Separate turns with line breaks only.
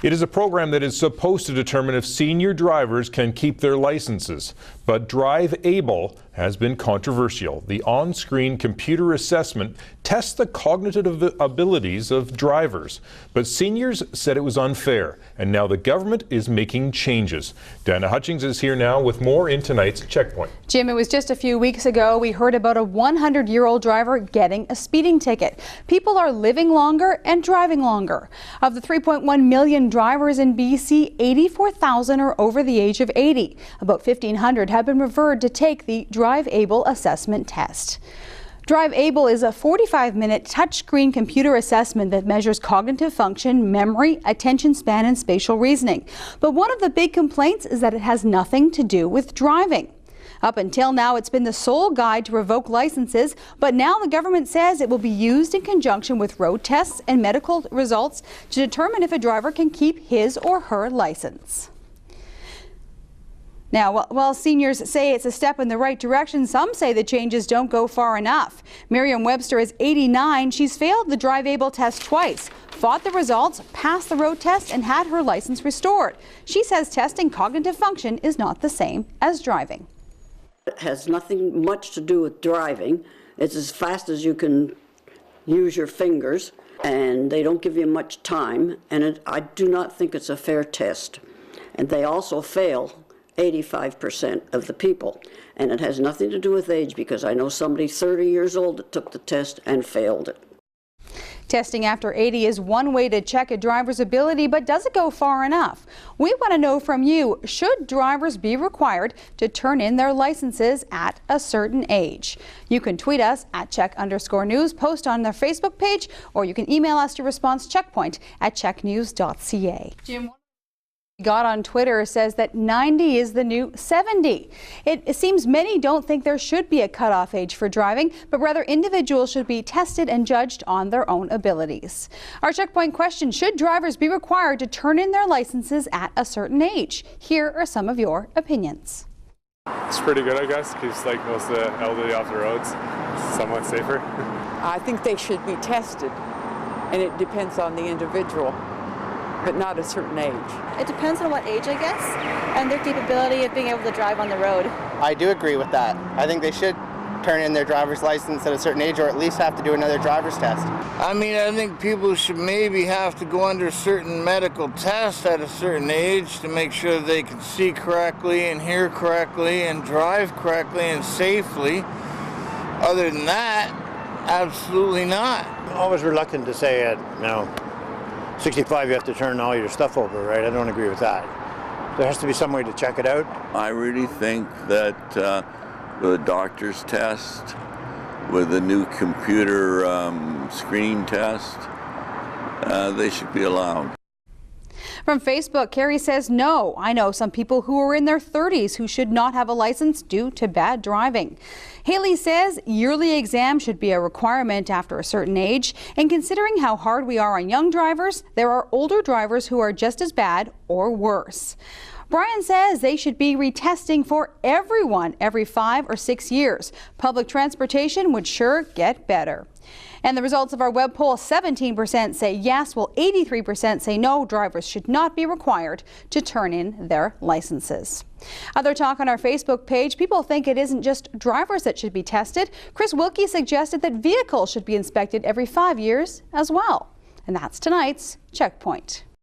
It is a program that is supposed to determine if senior drivers can keep their licenses. But Driveable has been controversial. The on-screen computer assessment tests the cognitive abilities of drivers. But seniors said it was unfair, and now the government is making changes. Dana Hutchings is here now with more in tonight's Checkpoint.
Jim, it was just a few weeks ago we heard about a 100-year-old driver getting a speeding ticket. People are living longer and driving longer. Of the 3.1 million drivers in BC, 84,000 are over the age of 80. About 1,500 have been referred to take the Driveable assessment test. Driveable is a 45-minute touchscreen computer assessment that measures cognitive function, memory, attention span, and spatial reasoning. But one of the big complaints is that it has nothing to do with driving. Up until now, it's been the sole guide to revoke licenses, but now the government says it will be used in conjunction with road tests and medical results to determine if a driver can keep his or her license. Now, while seniors say it's a step in the right direction, some say the changes don't go far enough. Miriam Webster is 89. She's failed the Driveable test twice, fought the results, passed the road test, and had her license restored. She says testing cognitive function is not the same as driving.
It has nothing much to do with driving. It's as fast as you can use your fingers, and they don't give you much time, and I do not think it's a fair test. And they also fail 85% of the people, and it has nothing to do with age, because I know somebody 30 years old that took the test and failed it.
Testing after 80 is one way to check a driver's ability, but does it go far enough? We want to know from you, should drivers be required to turn in their licenses at a certain age? You can tweet us at CHEK_news, post on their Facebook page, or you can email us your response checkpoint@cheknews.ca. Jim got on Twitter says that 90 is the new 70. It seems many don't think there should be a cutoff age for driving, but rather individuals should be tested and judged on their own abilities. Our Checkpoint question, should drivers be required to turn in their licenses at a certain age? Here are some of your opinions.
It's pretty good, I guess, because like most of the elderly off the roads, it's somewhat safer.
I think they should be tested, and it depends on the individual, but not a certain age.
It depends on what age, I guess, and their capability of being able to drive on the road.
I do agree with that. I think they should turn in their driver's license at a certain age, or at least have to do another driver's test.
I mean, I think people should maybe have to go under certain medical tests at a certain age to make sure they can see correctly and hear correctly and drive correctly and safely. Other than that, absolutely not.
I'm always reluctant to say it, 65 you have to turn all your stuff over, right? I don't agree with that. There has to be some way to check it out.
I really think that the doctor's test with the new computer screen test, they should be allowed.
From Facebook, Carrie says, no, I know some people who are in their 30s who should not have a license due to bad driving. Haley says yearly exams should be a requirement after a certain age. And considering how hard we are on young drivers, there are older drivers who are just as bad or worse. Brian says they should be retesting for everyone every 5 or 6 years. Public transportation would sure get better. And the results of our web poll, 17% say yes, while 83% say no, drivers should not be required to turn in their licenses. Other talk on our Facebook page, people think it isn't just drivers that should be tested. Chris Wilkie suggested that vehicles should be inspected every 5 years as well. And that's tonight's Checkpoint.